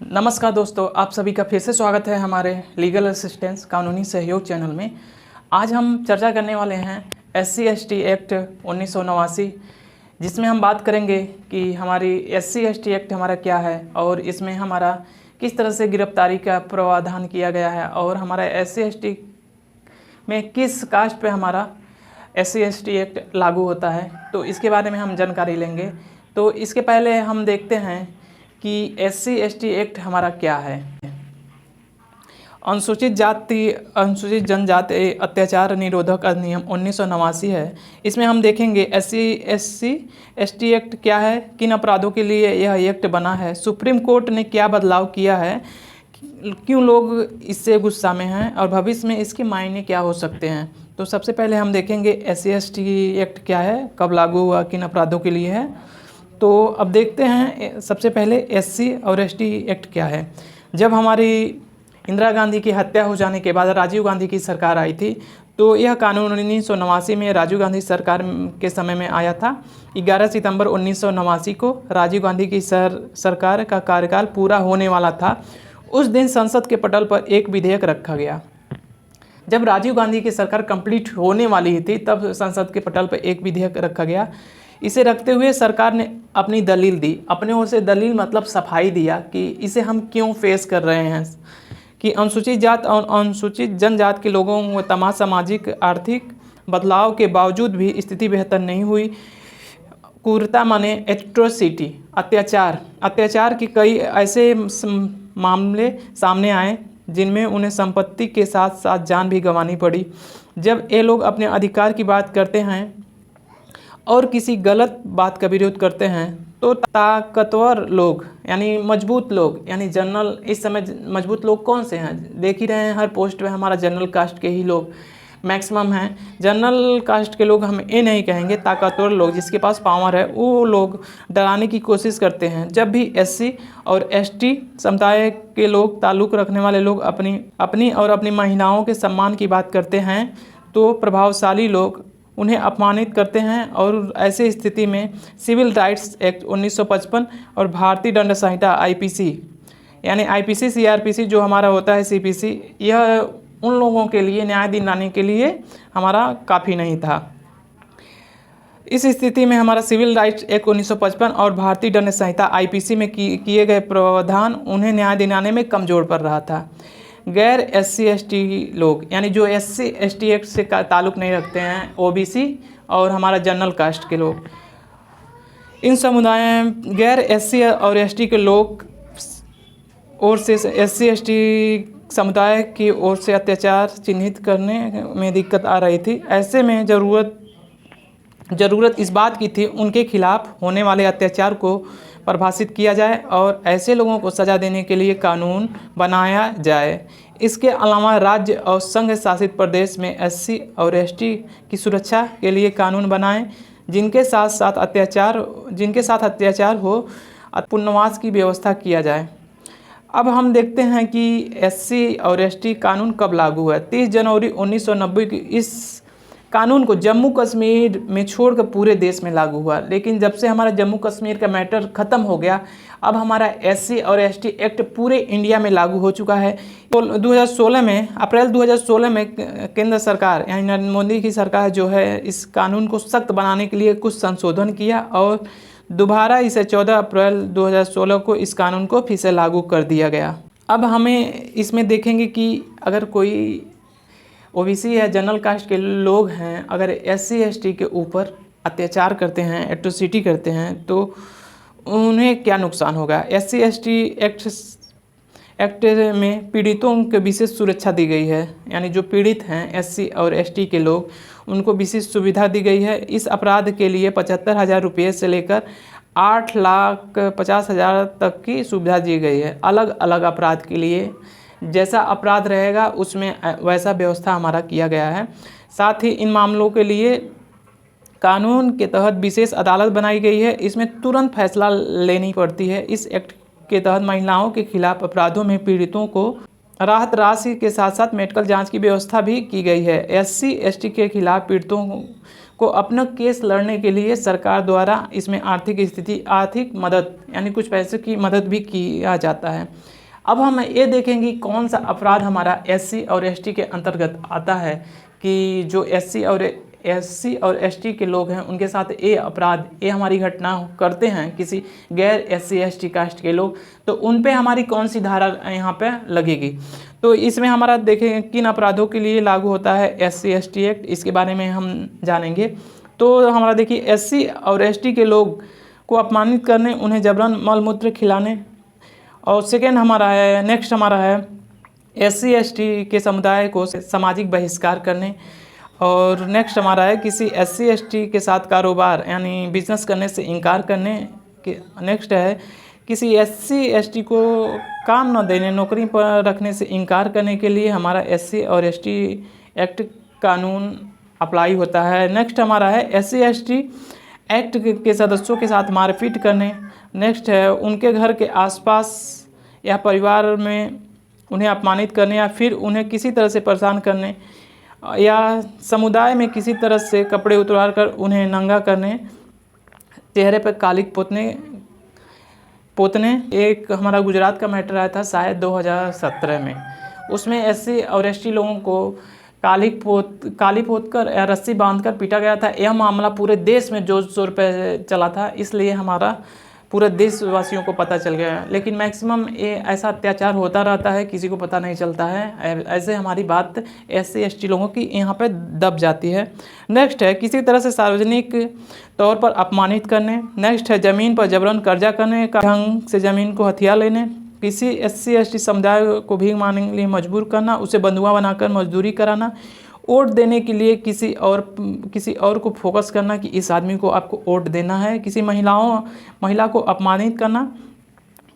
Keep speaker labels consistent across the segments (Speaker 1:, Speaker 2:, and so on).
Speaker 1: नमस्कार दोस्तों, आप सभी का फिर से स्वागत है हमारे लीगल असिस्टेंस कानूनी सहयोग चैनल में। आज हम चर्चा करने वाले हैं SC/ST एक्ट 1989, जिसमें हम बात करेंगे कि हमारी SC/ST एक्ट हमारा क्या है और इसमें हमारा किस तरह से गिरफ्तारी का प्रावधान किया गया है और हमारा SC/ST में किस कास्ट पे हमारा SC/ST एक्ट लागू होता है, तो इसके बारे में हम जानकारी लेंगे। तो इसके पहले हम देखते हैं कि SC/ST एक्ट हमारा क्या है। अनुसूचित अनुसूचित जनजाति अत्याचार निरोधक अधिनियम 1989 है। इसमें हम देखेंगे SC/ST एक्ट क्या है, किन अपराधों के लिए यह एक्ट बना है, सुप्रीम कोर्ट ने क्या बदलाव किया है, क्यों लोग इससे गुस्सा में हैं और भविष्य में इसके मायने क्या हो सकते हैं। तो सबसे पहले हम देखेंगे SC/ST एक्ट क्या है, कब लागू हुआ, किन अपराधों के लिए है। तो अब देखते हैं सबसे पहले SC और ST एक्ट क्या है। जब हमारी इंदिरा गांधी की हत्या हो जाने के बाद राजीव गांधी की सरकार आई थी, तो यह कानून 1989 में राजीव गांधी सरकार के समय में आया था। 11 सितंबर 1989 को राजीव गांधी की सरकार का कार्यकाल पूरा होने वाला था। उस दिन संसद के पटल पर एक विधेयक रखा गया। जब राजीव गांधी की सरकार कंप्लीट होने वाली थी, तब संसद के पटल पर एक विधेयक रखा गया। इसे रखते हुए सरकार ने अपनी दलील दी, अपने ओर से दलील मतलब सफाई दिया कि इसे हम क्यों फेस कर रहे हैं, कि अनुसूचित जात और अनुसूचित जनजात के लोगों में तमाम सामाजिक आर्थिक बदलाव के बावजूद भी स्थिति बेहतर नहीं हुई। क्रूरता माने एट्रोसिटी, अत्याचार के कई ऐसे मामले सामने आए जिनमें उन्हें संपत्ति के साथ साथ जान भी गंवानी पड़ी। जब ये लोग अपने अधिकार की बात करते हैं और किसी गलत बात का विरोध करते हैं, तो ताकतवर लोग यानी मजबूत लोग यानी जनरल, इस समय मजबूत लोग कौन से हैं, देख ही रहे हैं हर पोस्ट पे हमारा जनरल कास्ट के ही लोग मैक्सिमम हैं। जनरल कास्ट के लोग हम ये नहीं कहेंगे, ताकतवर लोग जिसके पास पावर है वो लोग डराने की कोशिश करते हैं। जब भी SC और ST समुदाय के लोग, ताल्लुक़ रखने वाले लोग अपनी और अपनी महिलाओं के सम्मान की बात करते हैं, तो प्रभावशाली लोग उन्हें अपमानित करते हैं। और ऐसे स्थिति में सिविल राइट्स एक्ट 1955 और भारतीय दंड संहिता IPC यानी IPC CRPC जो हमारा होता है CPC, यह उन लोगों के लिए न्याय दिलाने के लिए हमारा काफ़ी नहीं था। इस स्थिति में हमारा सिविल राइट्स एक्ट 1955 और भारतीय दंड संहिता IPC में किए गए प्रावधान उन्हें न्याय दिलाने में कमज़ोर पड़ रहा था। गैर SC/ST लोग यानी जो SC/ST एक्ट से ताल्लुक़ नहीं रखते हैं, OBC और हमारा जनरल कास्ट के लोग, इन समुदाय गैर SC और ST के लोग और से SC/ST समुदाय की ओर से अत्याचार चिन्हित करने में दिक्कत आ रही थी। ऐसे में ज़रूरत इस बात की थी उनके खिलाफ होने वाले अत्याचार को परिभाषित किया जाए और ऐसे लोगों को सज़ा देने के लिए कानून बनाया जाए। इसके अलावा राज्य और संघ शासित प्रदेश में SC और ST की सुरक्षा के लिए कानून बनाएं, जिनके साथ अत्याचार हो, पुनर्वास की व्यवस्था किया जाए। अब हम देखते हैं कि SC और ST कानून कब लागू हुआ। 30 जनवरी 1990 की इस कानून को जम्मू कश्मीर में छोड़कर पूरे देश में लागू हुआ। लेकिन जब से हमारा जम्मू कश्मीर का मैटर ख़त्म हो गया, अब हमारा SC और ST एक्ट पूरे इंडिया में लागू हो चुका है। तो अप्रैल 2016 में केंद्र सरकार यानी नरेंद्र मोदी की सरकार जो है, इस कानून को सख्त बनाने के लिए कुछ संशोधन किया और दोबारा इसे 14 अप्रैल 2016 को इस कानून को फिर से लागू कर दिया गया। अब हमें इसमें देखेंगे कि अगर कोई OBC या जनरल कास्ट के लोग हैं, अगर SC/ST के ऊपर अत्याचार करते हैं, एट्रोसिटी करते हैं, तो उन्हें क्या नुकसान होगा। SC/ST एक्ट में पीड़ितों को विशेष सुरक्षा दी गई है, यानी जो पीड़ित हैं SC और ST के लोग, उनको विशेष सुविधा दी गई है। इस अपराध के लिए 75,000 रुपये से लेकर 8,50,000 तक की सुविधा दी गई है। अलग अलग अपराध के लिए जैसा अपराध रहेगा उसमें वैसा व्यवस्था हमारा किया गया है। साथ ही इन मामलों के लिए कानून के तहत विशेष अदालत बनाई गई है, इसमें तुरंत फैसला लेनी पड़ती है। इस एक्ट के तहत महिलाओं के खिलाफ अपराधों में पीड़ितों को राहत राशि के साथ साथ मेडिकल जांच की व्यवस्था भी की गई है। SC/ST के खिलाफ पीड़ितों को अपना केस लड़ने के लिए सरकार द्वारा इसमें आर्थिक मदद यानी कुछ पैसे की मदद भी किया जाता है। अब हम ये देखेंगे कौन सा अपराध हमारा SC और ST के अंतर्गत आता है, कि जो SC और ST के लोग हैं उनके साथ ये अपराध, ये हमारी घटना करते हैं किसी गैर SC ST कास्ट के लोग, तो उन पे हमारी कौन सी धारा यहाँ पे लगेगी। तो इसमें हमारा देखें किन अपराधों के लिए लागू होता है SC ST एक्ट, इसके बारे में हम जानेंगे। तो हमारा देखिए SC और ST के लोग को अपमानित करने, उन्हें जबरन मल मूत्र खिलाने, और सेकेंड हमारा है, नेक्स्ट हमारा है SC ST के समुदाय को सामाजिक बहिष्कार करने, और नेक्स्ट हमारा है किसी SC ST के साथ कारोबार यानी बिजनेस करने से इनकार करने के। नेक्स्ट है किसी SC ST को काम न देने, नौकरी पर रखने से इनकार करने के लिए हमारा SC और ST एक्ट कानून अप्लाई होता है। नेक्स्ट हमारा है SC ST एक्ट के सदस्यों के साथ मारपीट करने। नेक्स्ट है उनके घर के आसपास या परिवार में उन्हें अपमानित करने या फिर उन्हें किसी तरह से परेशान करने, या समुदाय में किसी तरह से कपड़े उतार कर उन्हें नंगा करने, चेहरे पर कालिक पोतने। एक हमारा गुजरात का मैटर आया था शायद 2017 में, उसमें SC और ST लोगों को काली पोत कर या रस्सी बांधकर पीटा गया था। यह मामला पूरे देश में जोर शोर पे चला था, इसलिए हमारा पूरे देशवासियों को पता चल गया। लेकिन मैक्सिमम ये ऐसा अत्याचार होता रहता है, किसी को पता नहीं चलता है, ऐसे हमारी बात SC ST लोगों की यहाँ पे दब जाती है। नेक्स्ट है किसी तरह से सार्वजनिक तौर पर अपमानित करने। नेक्स्ट है ज़मीन पर जबरन कब्जा करने का ढंग से ज़मीन को हथिया लेने, किसी SC ST समुदाय को भीख मांगने के लिए मजबूर करना, उसे बंधुआ बनाकर मजदूरी कराना, वोट देने के लिए किसी और को फोकस करना कि इस आदमी को आपको वोट देना है, किसी महिला को अपमानित करना,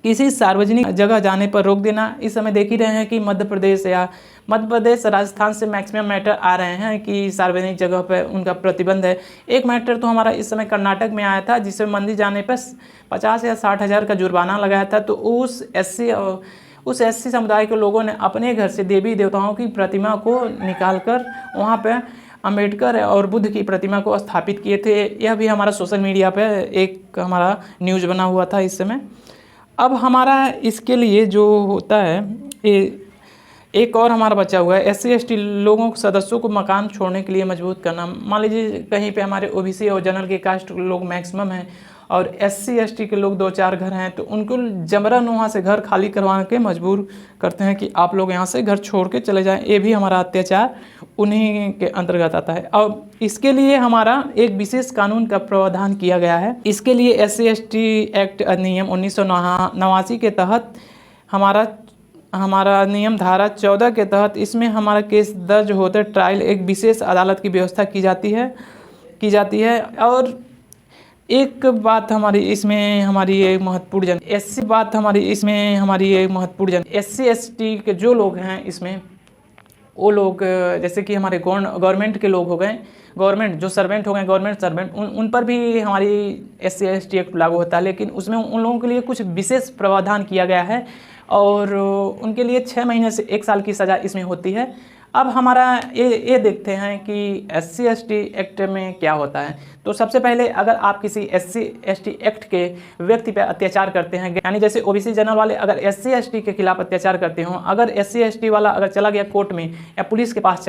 Speaker 1: किसी सार्वजनिक जगह जाने पर रोक देना। इस समय देख ही रहे हैं कि मध्य प्रदेश राजस्थान से मैक्सिमम मैटर आ रहे हैं कि सार्वजनिक जगह पर उनका प्रतिबंध है। एक मैटर तो हमारा इस समय कर्नाटक में आया था, जिसमें मंदिर जाने पर 50 या 60 हज़ार का जुर्माना लगाया था। तो उस SC समुदाय के लोगों ने अपने घर से देवी देवताओं की प्रतिमा को निकालकर वहाँ पे अंबेडकर और बुद्ध की प्रतिमा को स्थापित किए थे। यह भी हमारा सोशल मीडिया पे एक हमारा न्यूज़ बना हुआ था इस समय। अब हमारा इसके लिए जो होता है, एक और हमारा बचा हुआ है SC ST लोगों को सदस्यों को मकान छोड़ने के लिए मजबूर करना। मान लीजिए कहीं पे हमारे OBC और जनरल के कास्ट लोग मैक्सिमम हैं और SC ST के लोग 2-4 घर हैं, तो उनको जबरन वहाँ से घर खाली करवा के मजबूर करते हैं कि आप लोग यहाँ से घर छोड़ के चले जाएं। ये भी हमारा अत्याचार उन्हीं के अंतर्गत आता है। अब इसके लिए हमारा एक विशेष कानून का प्रावधान किया गया है। इसके लिए SC ST एक्ट अधिनियम 1989 के तहत हमारा नियम धारा 14 के तहत इसमें हमारा केस दर्ज होते ट्रायल एक विशेष अदालत की व्यवस्था की जाती है। और एक बात हमारी इसमें हमारी एक महत्वपूर्ण SC ST के जो लोग हैं इसमें, वो लोग जैसे कि हमारे गवर्नमेंट के लोग हो गए, गवर्नमेंट जो सर्वेंट हो गए, गवर्नमेंट सर्वेंट, उन पर भी हमारी SC ST एक्ट लागू होता है। लेकिन उसमें उन लोगों के लिए कुछ विशेष प्रावधान किया गया है और उनके लिए 6 महीने से 1 साल की सज़ा इसमें होती है। अब हमारा ये देखते हैं कि SC ST एक्ट में क्या होता है। तो सबसे पहले अगर आप किसी SC ST एक्ट के व्यक्ति पर अत्याचार करते हैं, यानी जैसे OBC जनरल वाले अगर SC ST के खिलाफ अत्याचार करते हों, अगर SC ST वाला अगर चला गया कोर्ट में या पुलिस के पास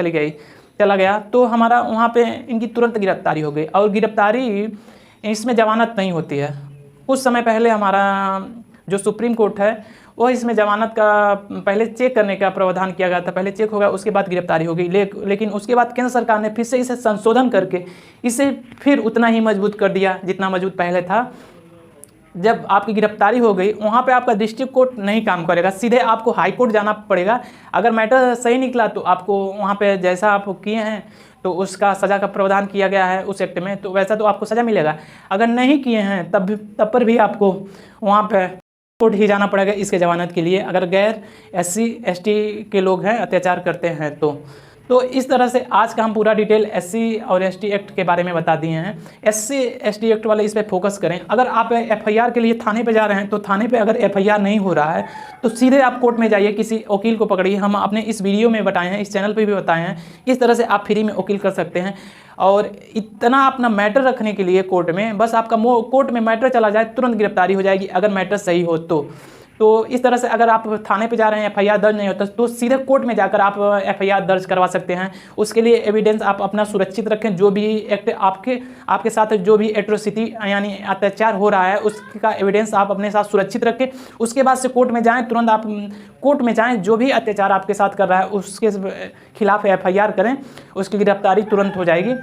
Speaker 1: चला गया, तो हमारा वहाँ पे इनकी तुरंत गिरफ्तारी हो गई। और गिरफ्तारी इसमें जमानत नहीं होती है। कुछ समय पहले हमारा जो सुप्रीम कोर्ट है वो इसमें जमानत का पहले चेक करने का प्रावधान किया गया था। पहले चेक होगा, उसके बाद गिरफ्तारी होगी। लेकिन उसके बाद केंद्र सरकार ने फिर से इसे संशोधन करके इसे फिर उतना ही मजबूत कर दिया जितना मजबूत पहले था। जब आपकी गिरफ्तारी हो गई, वहाँ पे आपका डिस्ट्रिक्ट कोर्ट नहीं काम करेगा, सीधे आपको हाई कोर्ट जाना पड़ेगा। अगर मैटर सही निकला तो आपको वहाँ पे जैसा आप किए हैं तो उसका सज़ा का प्रावधान किया गया है उस एक्ट में, तो वैसा तो आपको सज़ा मिलेगा। अगर नहीं किए हैं तब पर भी आपको वहाँ पे कोर्ट ही जाना पड़ेगा इसके जमानत के लिए, अगर गैर SC ST के लोग हैं अत्याचार करते हैं तो इस तरह से आज का हम पूरा डिटेल SC और ST एक्ट के बारे में बता दिए हैं। SC ST एक्ट वाले इस पर फोकस करें। अगर आप FIR के लिए थाने पे जा रहे हैं तो थाने पे अगर FIR नहीं हो रहा है तो सीधे आप कोर्ट में जाइए, किसी वकील को पकड़िए। हम अपने इस वीडियो में बताए हैं, इस चैनल पे भी बताए हैं किस तरह से आप फ्री में वकील कर सकते हैं। और इतना अपना मैटर रखने के लिए कोर्ट में, बस आपका कोर्ट में मैटर चला जाए तुरंत गिरफ्तारी हो जाएगी अगर मैटर सही हो तो। तो इस तरह से अगर आप थाने पे जा रहे हैं, एफआईआर दर्ज नहीं होता, तो सीधे कोर्ट में जाकर आप एफआईआर दर्ज करवा सकते हैं। उसके लिए एविडेंस आप अपना सुरक्षित रखें। जो भी एक्ट आपके साथ जो भी एट्रोसिटी यानी अत्याचार हो रहा है उसका एविडेंस आप अपने साथ सुरक्षित रखें। उसके बाद से कोर्ट में जाएँ, तुरंत आप कोर्ट में जाएँ, जो भी अत्याचार आपके साथ कर रहा है उसके खिलाफ एफआईआर करें, उसकी गिरफ्तारी तुरंत हो जाएगी।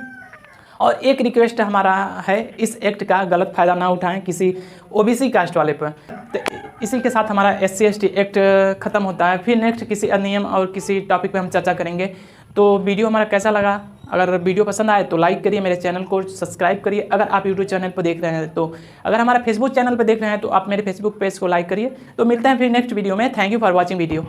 Speaker 1: और एक रिक्वेस्ट हमारा है, इस एक्ट का गलत फ़ायदा ना उठाएं किसी ओबीसी कास्ट वाले पर। तो इसी के साथ हमारा SC ST एक्ट ख़त्म होता है। फिर नेक्स्ट किसी अधिनियम और किसी टॉपिक पे हम चर्चा करेंगे। तो वीडियो हमारा कैसा लगा? अगर वीडियो पसंद आए तो लाइक करिए, मेरे चैनल को सब्सक्राइब करिए। अगर आप यूट्यूब चैनल पर देख रहे हैं तो, अगर हमारा फेसबुक चैनल पर देख रहे हैं तो आप मेरे फेसबुक पेज को लाइक करिए। तो मिलते हैं फिर नेक्स्ट वीडियो में। Thank you for watching video.